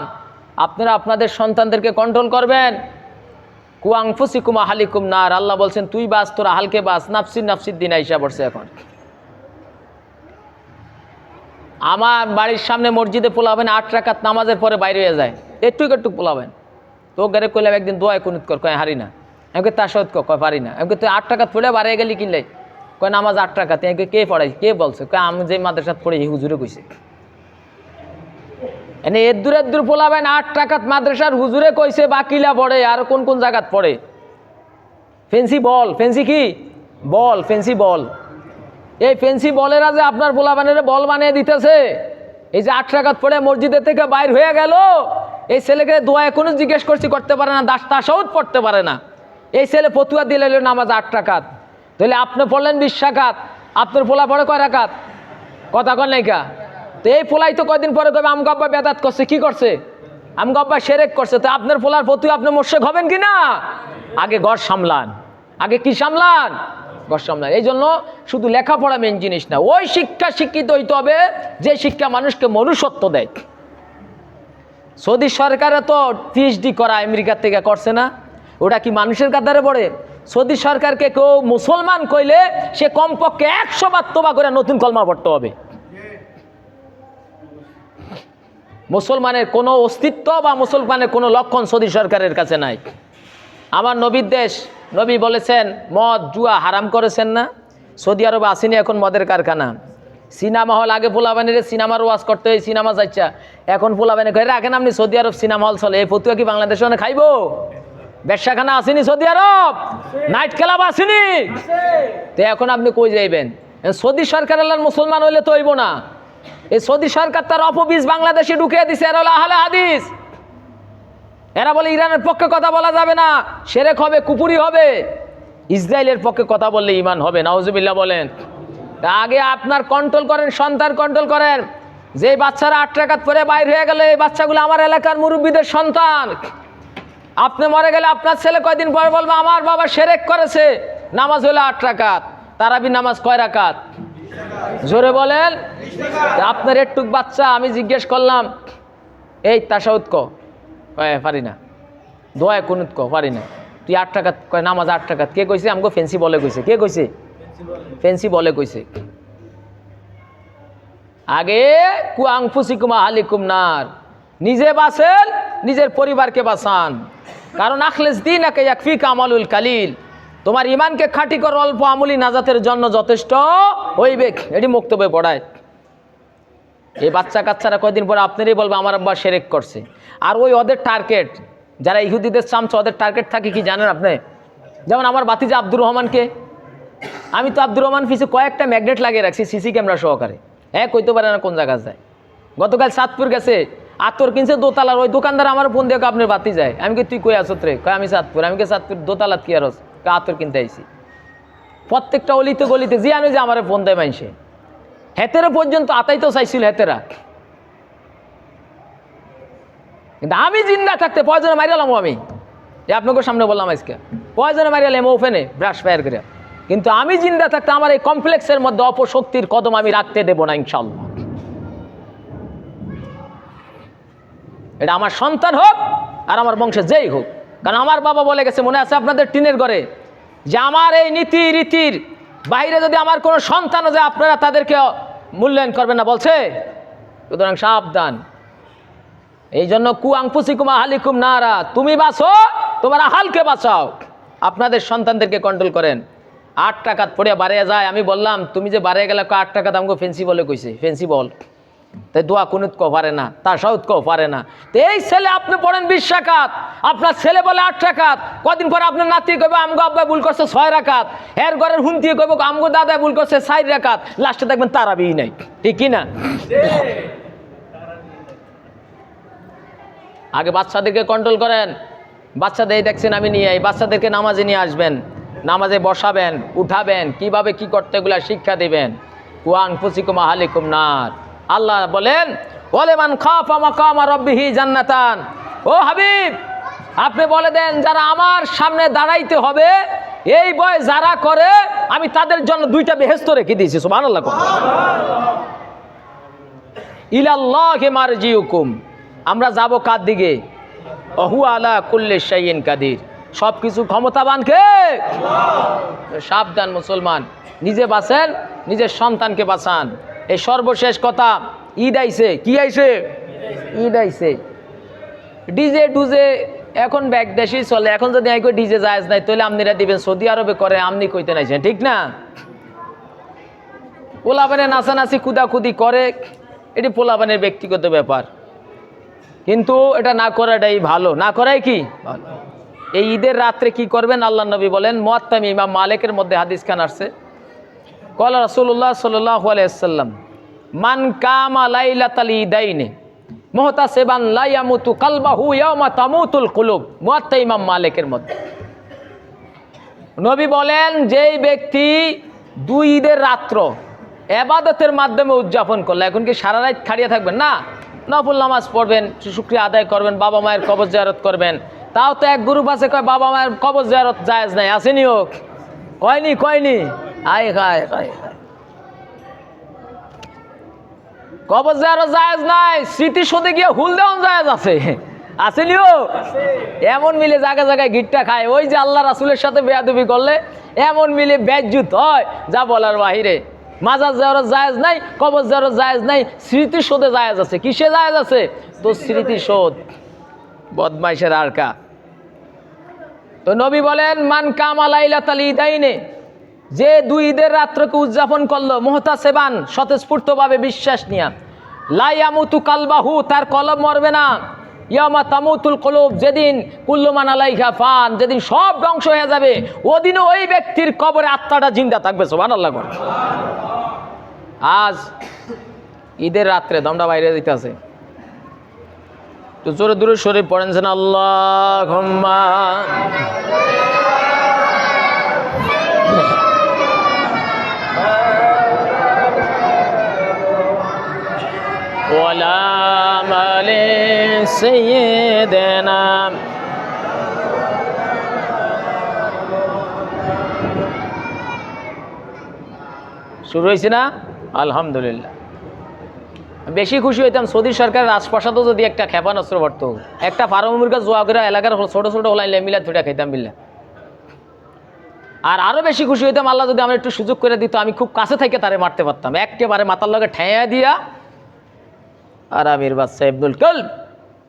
আপনারা আপনাদের সন্তানদেরকে কন্ট্রোল করবেন। কুয়াংফুসিকুম আহালিকুম নার, আল্লাহ বলছেন তুই বাস, তোর আহালকে বাস। নাফসির নাফসির দিন আইসা পড়ছে এখন। আমার বাড়ির সামনে মসজিদে পোলাবেন 8 রাকাত নামাজের পরে বাইরে হয়ে যায়, একটু একটু পোলাবেন। তো গারে কইলাম একদিন দোয়ায় কুনুত কর, কয় হারি না। আমাকে তার সহিত কয় পারি না। আমাকে তুই 8 রাকাত পড়ে বাড়িয়ে গেলি কিনলে, কয় নামাজ 8 রাকাত। আমাকে কে পড়াই, কে বলছে? কয় আমি যে মাদ্রাসাত পড়ে এই হুজুরে কইছে। এনে এদুর এদুর পোলাবেন 8 রাকাত মাদ্রাসার হুজুরে কইছে, বাকিলা পড়ে। আর কোন কোন জায়গাত পড়ে? ফেন্সি বল, ফেন্সি কি বল, ফেন্সি বল। এই ফেন্সি বলেরা যে আপনার পোলাবানের বল বানিয়ে দিতেছে। এই যে 8 রাকাত পড়ে মসজিদের থেকে বাইর হয়ে গেল, এই ছেলেকে দোয়া এখনো জিজ্ঞেস করছি, করতে পারে না, তাসাউদ পড়তে পারে না। এই ছেলে ফতুয়া দিলে নামাজ 8 রাকাত, তাহলে আপনি পড়লেন 20 রাকাত, আপনার পোলা পড়ে কয় রাকাত? কথা কন নাইকা? তো এই পোলাই তো কয়দিন পরে কবে আমগব্বা বেদাত করছে। কি করছে? আমগব্বা শিরক করছে। তো আপনার পোলার ফতুয়া আপনি মোর্শেক হবেন কি না? আগে ঘর সামলান, আগে কি সামলান? ঘর সামলান। এই জন্য শুধু লেখাপড়া মেন জিনিস না, ওই শিক্ষা শিক্ষিত হইতে হবে যে শিক্ষা মানুষকে মনুষ্যত্ব দেয়। সৌদি সরকারে তো পিএইচডি করা আমেরিকার থেকে করছে না, ওটা কি মানুষের কাতারে পড়ে? সৌদি সরকারকে কেউ মুসলমান কইলে সে কমপক্ষে 100 বার তোবা করে নতুন কলমা পড়তে হবে। মুসলমানের কোনো অস্তিত্ব বা মুসলমানের কোনো লক্ষণ সৌদি সরকারের কাছে নাই। আমার নবীর দেশ, নবী বলেছেন মদ জুয়া হারাম করেছেন না? সৌদি আরবে আসেনি এখন মদের কারখানা। সিনেমা হল, আগে পোলাবানের সিনেমার ওয়াজ করতে হয়, সিনেমা যাইছা। এখন পোলাবানে কয়ে রাখেন আপনি সৌদি আরব সিনেমা হল চলে। এই ফতুয়া কি বাংলাদেশে অনেক খাইব? ব্যবসাখানা আসেনি সৌদি আরব? নাইট ক্লাব আসেনি? তো এখন আপনি কই যাইবেন? সৌদি সরকারের মুসলমান হইলে তো হইব না। এই সৌদি সরকার তার অপবীজ বাংলাদেশে ঢুকিয়ে দিছে। এরা হলো আহলে হাদিস। এরা বলে ইরানের পক্ষে কথা বলা যাবে না, শিরক হবে, কুফরি হবে। ইসরায়েলের পক্ষে কথা বললে ঈমান হবে, নাউজুবিল্লাহ বলেন। আগে আপনার কন্ট্রোল করেন, সন্তান কন্ট্রোল করেন। যে বাচ্চারা 8 রাকাত পরে বাইর হয়ে গেলে, এই বাচ্চাগুলো আমার এলাকার মুরব্বীদের সন্তান। আপনি মরে গেলে আপনার ছেলে কয়দিন পরে বলবে আমার বাবা শিরক করেছে। নামাজ হলো 8 রাকাত, তারাবি নামাজ কয় রাকাত? জোরে বলেন। আপনার একটুক বাচ্চা, আমি জিজ্ঞেস করলাম এই তাশাহুদ ক, কয় পারি না। দোয়ায় কুনুত ক, পারি না। তুই 8 রাকাত কয় নামাজ 8 রাকাত। কে কইছে? আমাকে ফেন্সি বলে কইছে। কে কইছে? ফেন্সি বলে কইছে। আগে কুয়াংফুসিকুম আহালিকুম নার, নিজে বাঁচেন, নিজের পরিবারকে বাঁচান। কারণ আখলেস দীনাকা ইয়াকফিকা আমালুল কালিল, তোমার ইমানকে খাঁটি কর, অল্প আমলি নাজাতের জন্য যথেষ্ট হইবে। এটি বক্তব্যে পড়ায়। এই বাচ্চা কাচ্চারা কয়দিন পরে আপনারই বলবে আমার আব্বা শিরক করছে। আর ওই ওদের টার্গেট, যারা ইহুদিদের চামচা, ওদের টার্গেট থাকে কি জানেন আপনি? যেমন আমার ভাতিজা আব্দুর রহমানকে, আমি তো আব্দুর রহমান পিছে কয়েকটা ম্যাগনেট লাগিয়ে রাখছি সিসি ক্যামেরা সহকারে, কইতে পারে না কোন জায়গায় যায়। গতকাল চাঁদপুর গেছে, আতর কিনছে দোতলার, ওই দোকানদার আমার ফোন দিয়ে আপনার বাতি যায়। আমি কি তুই কই আছো রে? কয় আমি চাঁদপুর। আমি কে চাঁদপুর দোতলাত কি আর আতর কিনতে আইছি। প্রত্যেকটা অলিতে গলিতে যে আমি যে আমার ফোন দেয় মাইসে, হেতেরা পর্যন্ত আতাইতে চাইছিল হেতেরা। কিন্তু আমি জিন্দা থাকতে পয়জনে মারিয়ালাম, আমি আপনাকে সামনে বললাম আজকে পয়জনে মারিয়ালাম ওফেনে ব্রাশ ফায়ার করে। কিন্তু আমি জিন্দা থাকতে আমার এই কমপ্লেক্সের মধ্যে অপশক্তির কদম আমি রাখতে দেব না ইনশাল্লাহ। এটা আমার সন্তান হোক আর আমার বংশে যেই হোক। কারণ আমার বাবা বলে গেছে, মনে আছে আপনাদের টিনের ঘরে, যে আমার এই নীতি রীতির বাইরে যদি আমার কোনো সন্তানও যায় আপনারা তাদেরকে মূল্যায়ন করবেন না বলছে। সুতরাং সাবধান। এই জন্য কুয়াংপুসিকুম আহালিকুম নারা, তুমি বাঁচো, তোমার আহালকে বাঁচাও, আপনাদের সন্তানদেরকে কন্ট্রোল করেন। 8 টাকা পড়ে বাড়িয়ে যায়। আমি বললাম তুমি যে বাড়িয়ে গেলে 8 টাকা আমাকে ফেন্সি বলে কইছে, ফেন্সি বল। তাই দোয়া কুনুত কেউ পারে না, তার সাউথ কেউ পারে না। তো এই ছেলে আপনি পড়েন 20 রাকাত, আপনার ছেলে বলে 8 রাকাত, কদিন পরে আপনার নাতি কইব আমগো আব্বা ভুল করছে 6 রাকাত, এর ঘরের হুন্তি কইব আমগো দাদা ভুল করছে 4 রাকাত, লাস্টে দেখবেন তারাবিই নাই। ঠিক কি না? আগে বাচ্চাদেরকে কন্ট্রোল করেন। বাচ্চাদের দেখছেন আমি নিয়ে এই বাচ্চাদেরকে নামাজে নিয়ে আসবেন, নামাজে বসাবেন, উঠাবেন, কিভাবে কি করতে এগুলা শিক্ষা দিবেন। কুয়াংফুসিকুম আহালিকুম নার। আল্লাহ বলেন ওয়ালিমান খাফা মাকামা রাব্বিহি জান্নাতান। ও হাবিব, আপনি বলে দেন যারা আমার সামনে দাঁড়াইতে হবে এই ভয় যারা করে, আমি তাদের জন্য 2টা বেহেশত রেখে দিয়েছি। সুবহানাল্লাহ। ইলাল্লাহি মারজিউকুম, আমরা যাব কার দিকে? ওহু আলা কুল্লি শাইইন কাদির, সব কিছু ক্ষমতাবান কে? সাবধান মুসলমান, নিজে বাঁচেন, নিজের সন্তানকে বাঁচান। এই সর্বশেষ কথা, ঈদ আইছে। কি আইছে? ঈদ আইছে। ডিজে ডুজে এখন ব্যাগদেশি চলে। এখন যদি ডিজে জায়েজ নাই তাহলে আপনিরা দিবেন, সৌদি আরবে করে, আপনি কইতে নাইছেন, ঠিক না? পোলাপানে নাচানাচি কুদাকুদি করে, এটি পোলাপানের ব্যক্তিগত ব্যাপার, কিন্তু এটা না করাটাই ভালো। না করাই কি ভালো। এই ঈদের রাত্রে কি করবেন? আল্লাহ নবী বলেন, মুয়াত্তামি ইমাম মালিকের মধ্যে হাদিস খান আসছে, ক্বালা রাসূলুল্লাহ সাল্লাল্লাহু আলাইহি ওয়াসাল্লাম মান কামা লাইলাতাল ঈদাইনি মুহতাসিবান লা ইয়ামুতু কালবাহু ইয়াওমা তামুতুল কুলুব। মুয়াত্তা ইমাম মালিকের মধ্যে নবী বলেন, যেই ব্যক্তি 2 ঈদের রাত্র ইবাদতের মাধ্যমে উদযাপন করলো, এখন কি সারা রাত খাড়িয়ে থাকবেন? না, নফল নামাজ পড়বেন, শুকরিয়া আদায় করবেন, বাবা মায়ের কবর জিয়ারত করবেন। তাও তো এক গ্রুপ আছে কয় বাবা মায়ের কবর জিয়ারত জায়েজ নাই, আসেনি হোক? কয়নি আয় খায় কবর জিয়ারত জায়েজ নাই, স্মৃতিসৌধে গিয়ে হুল দেওয়ান জায়েজ আছে, আসেনি হোক? এমন মিলে জায়গায় জায়গায় গিট্টা খায়, ওই যে আল্লাহ রাসূলের সাথে বেয়াদবি করলে এমন মিলে বেজ্জুত হয় যা বলার বাহিরে। মাজার জিয়ারত জায়েজ নাই, কবর জিয়ারত জায়েজ নাই, স্মৃতিসৌধে জায়েজ আছে। কিসে জায়েজ আছে? তো স্মৃতিসৌধ, বদমাইশের আরকা। তো নবী বলেন, মান কামা লাইলাতাল ঈদাইনে, যে 2 ঈদের রাত্রকে উদযাপন করলো মুহতাসিবান, স্বতঃস্ফূর্তভাবে বিশ্বাস নিয়া, লা ইয়ামুতু কালবাহু, তার কলব মরবে না, ইয়ামা তামুতুল কুলুব, যেদিন কুল্লু মান আলাইহা ফান, যেদিন সব ধ্বংস হয়ে যাবে, ওদিনও ওই ব্যক্তির কবরে আত্মাটা জিন্দা থাকবে। সুবহানাল্লাহ। আজ ঈদের রাত্রে দমটা বাইরে দিতে আছে, তো জোরে দূরে শরীফ পড়েন আল্লাহুম্মা ওয়ালা মালি সাইয়্যিদিনা। শুরু হয়েছে না? আলহামদুলিল্লাহ। বেশি খুশি হইতাম সৌদি সরকারের রাজপ্রাসাদও যদি একটা ক্ষেপণাস্ত্র পড়তো, একটা পারমাণবিক জোয়া করে এলাকার ছোট ছোট হলাইলে মিলা দুটা খাইতাম বিল্লা। আর আরো বেশি খুশি হইতাম আল্লাহ যদি আমার একটু সুযোগ করে দিত, আমি খুব কাছে থেকে তারে মারতে পারতাম, একেবারে মাথার লগে ঠেয়া দিয়া। আর আমির বাদশা ইবনুল কালব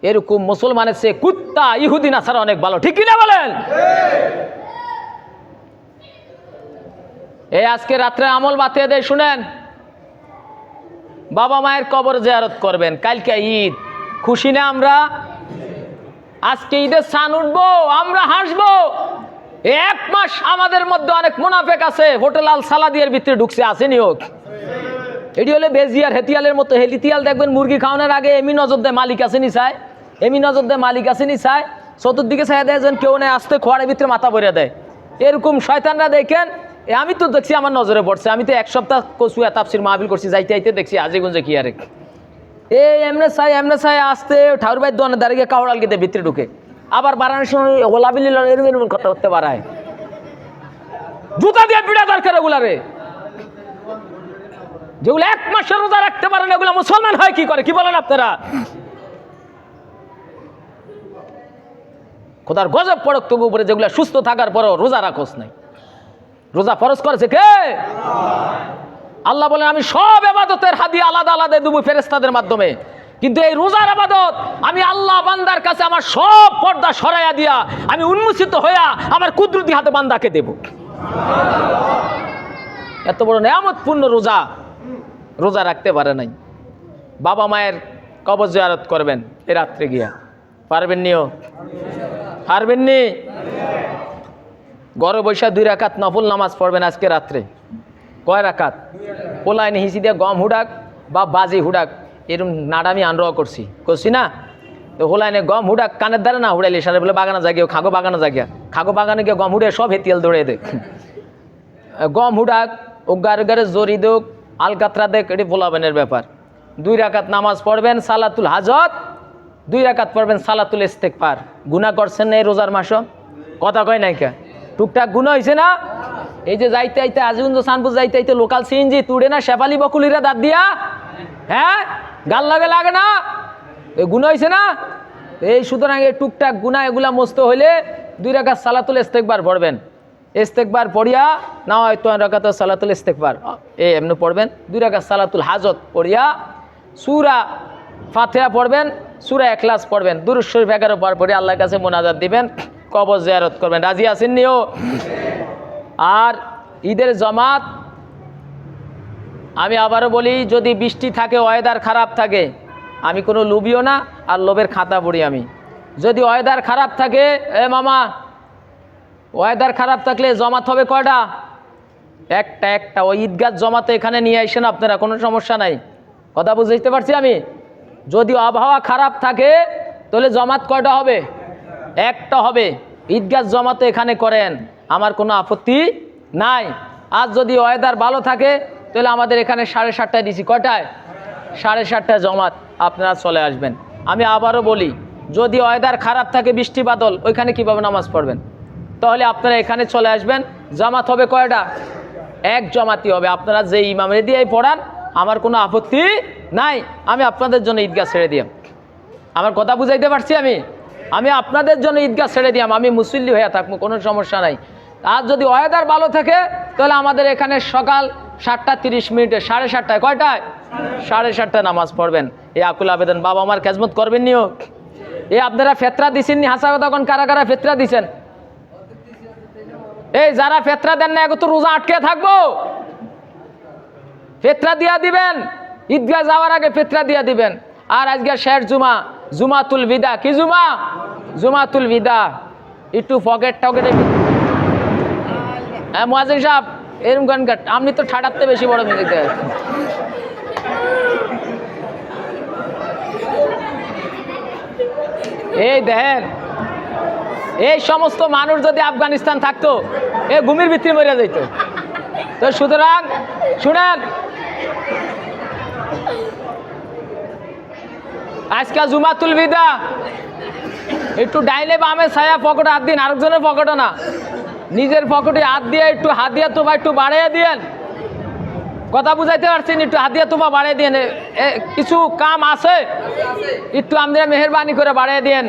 এরকম মুসলমানের চেয়ে কুত্তা ইহুদি নাসারা অনেক ভালো, ঠিক কিনা বলেন? এই আজকে রাত্রে আমল বাতিয়ে দেয়, শুনেন, বাবা মায়ের কবর জিয়ারত করবেন। কালকে ঈদ, খুশি না আমরা? আজকে ঈদের সান উঠবো, আমরা হাসবো। এক মাস আমাদের মধ্যে অনেক মুনাফেক আছে, হোটেল আল সালাদিয়ার ভিতরে ঢুকছে, আসেনি হোক। এটি হলে বেজিয়ার হেতিয়ালের মতো। হেলিতিয়াল দেখবেন মুরগি খাওয়ানোর আগে এমনি নজর দেয় মালিক আসেনি চায়, এমনি নজর দেয় মালিক আসেনি চায়, চতুর্দিকে চাই দেয় যেন কেউ নেই, আসতে খোয়ারের ভিতরে মাথা ভরে দেয়। এরকম শয়তানরা দেখেন, আমি তো দেখছি আমার নজরে পড়ছে। আমি তো এক সপ্তাহ কচুয়া তাফসির মাহফিল করছি, যাইতে যাইতে দেখছি আজিগঞ্জে কি আরে এই এমনে চাই আসতে ঠাকুর ভাই দোয়ানে দাঁড়িয়ে কাউড়াল গেতে ভিতরে ঢুকে, আবার বাড়ানোর সময় ওলাবিল এরকম কথা করতে বাড়ায়, জুতা দিয়ে পিড়া দরকার ওগুলারে। যেগুলো এক মাসের রোজা রাখতে পারে না, এগুলো মুসলমান হয় কি করে? কি বলেন আপনারা? খোদার গজব পড়ক তবু উপরে, যেগুলো সুস্থ থাকার পরও রোজা রাখোস নাই। রোজা ফরজ করেছে কে? আল্লাহ বলেন আমি সব ইবাদতের হাদিয়া আলাদা আলাদা দেব ফেরেশতাদের মাধ্যমে, কিন্তু এই রোজার ইবাদত আমি আল্লাহ বান্দার কাছে আমার সব পর্দা সরাইয়া দিয়া আমি উন্মোচিত হইয়া আমার কুদরতি হাতে বান্দাকে দেব। এত বড় নেয়ামতপূর্ণ রোজা, রোজা রাখতে পারে নাই। বাবা মায়ের কবর জিয়ারত করবেন এ রাত্রে গিয়া, পারবেন নিও? পারবেন নি? ঘরে বৈশা 2 রাকাত নফল নামাজ পড়বেন আজকে রাত্রে। কয় রাকাত? পোলাইন হিসি দিয়ে গম হুডাক বা বাজি হুডাক, এরকম নাডামি আনরোয়া করছি না? তো হোলাইনে গম হুডাক কানের দ্বারা না হুড়াইলে সারে বলে বাগানা জাগিয়ে খাগো বাগানা জাগিয়া, খাগো বাগানে গিয়ে গম হুড়ে সব হেতিয়াল দৌড়ে দেখ। গম হুডাক ও গারে গারে জরি দেখ, আলকাতরা দেখ, এটি পোলাবেনের ব্যাপার। 2 রাকাত নামাজ পড়বেন সালাতুল হাজত, 2 রাকাত পড়বেন সালাতুল ইস্তেগফার। গুনাহ করছেন না এই রোজার মাসও? কথা কয় নাই কে? টুকটাক গুনাহ হয়েছে না? এই যে যাইতে আইতে আজিগঞ্জ সানপুর যাইতে আইতে লোকাল সিএনজি তুড়ে না শেফালি বকুলিরা দাঁত দিয়া, হ্যাঁ গাল লাগে না? এই গুনাহ হয়েছে না? এই সুতরাং এই টুকটাক গুনাহ এগুলা মস্ত হইলে 2 রাকাত সালাতুল ইস্তেগফার পড়বেন। ইস্তেগফার পড়িয়া না হয়তো 2 রাকাত সালাতুল ইস্তেগফার এমনি পড়বেন। 2 রাকাত সালাতুল হাজত পড়িয়া সূরা ফাতিহা পড়বেন, সূরা ইখলাস পড়বেন, দুরূদ শরীফ 11 বার পড়ে আল্লাহর কাছে মোনাজাত দিবেন, কবর জিয়ারত করবেন। রাজি আছেন নিও? আর ঈদের জামাত আমি আবারও বলি, যদি বৃষ্টি থাকে, ওয়েদার খারাপ থাকে, আমি কোনো লোভিও না আর লোভের খাতা পড়ি আমি। যদি ওয়েদার খারাপ থাকে, এ মামা ওয়েদার খারাপ থাকলে জমাত হবে কয়টা? একটা। ওই ঈদগাহ জমাতে এখানে নিয়ে আসেন আপনারা, কোনো সমস্যা নাই। কথা বুঝতে পারছি আমি? যদি আবহাওয়া খারাপ থাকে তাহলে জমাত কয়টা হবে? একটা হবে। ঈদগাহ জমাতে এখানে করেন, আমার কোনো আপত্তি নাই। আর যদি ওয়েদার ভালো থাকে তাহলে আমাদের এখানে 7:30টায় দিছি। কয়টায়? 7:30টায় জমাত, আপনারা চলে আসবেন। আমি আবারও বলি, যদি ওয়েদার খারাপ থাকে, বৃষ্টি বাদল, ওইখানে কীভাবে নামাজ পড়বেন? তাহলে আপনারা এখানে চলে আসবেন। জামাত হবে কয়টা? এক জামাতই হবে। আপনারা যে ইমামের দিয়েই পড়ান, আমার কোনো আপত্তি নাই। আমি আপনাদের জন্য ঈদগাহ ছেড়ে দিয়াম। আমার কথা বুঝাইতে পারছি আমি আপনাদের জন্য ঈদগাহ ছেড়ে দিয়াম, আমি মুসল্লি হয়ে থাকবো, কোনো সমস্যা নাই। আর যদি ওয়েদার ভালো থাকে তাহলে আমাদের এখানে সকাল 7:30 7:30টায়, কয়টায়? 7:30টায় নামাজ পড়বেন। এই আকুল আবেদন, বাবা আমার খেজমত করবেন নিও। আপনারা ফেতরা দিছেন নি? হাসা কথা কোন, কারা কারা ফেতরা দিছেন? এই যারা ফেতরা দেন না, এগো তো রোজা আটকে থাকবো। ফেতরা দিয়া দিবেন, ঈদগাহ যাওয়ার আগে ফেতরা দিয়া দিবেন। আর আজকে শেষ জুমা, জুমাতুল বিদা। কি জুমা? জুমাতুল বিদা। একটু পকেটে মুয়াজ্জিন সাহেব এরকম গান গাট, আপনি তো ঠাডাতে বেশি বড় মিলিতে। এই দেখেন, এই সমস্ত মানুষ যদি আফগানিস্তান থাকতো, এ ঘুমির ভিতরে মরে যেত। তো সুতরাং শুনেন, আজকাল জুমাতুল বিদা, একটু ডাইনে বামে ছায়া পকেটে হাত দিন, আরেকজনের পকেটে না, নিজের পকেটে হাত দিয়ে একটু হাদিয়া তোবা একটু বাড়িয়ে দিয়েন। কথা বুঝাইতে পারছেন? একটু হাদিয়া তোবা বাড়িয়ে দিয়েন। কিছু কাম আছে, একটু আপনারা মেহরবানি করে বাড়িয়ে দিয়েন।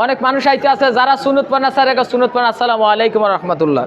অনেক মানুষ আইতে আছে যারা সুন্নত পড়া, স্যার সুন্নত পড়া। আসসালামু আলাইকুম ওয়া রাহমাতুল্লাহ।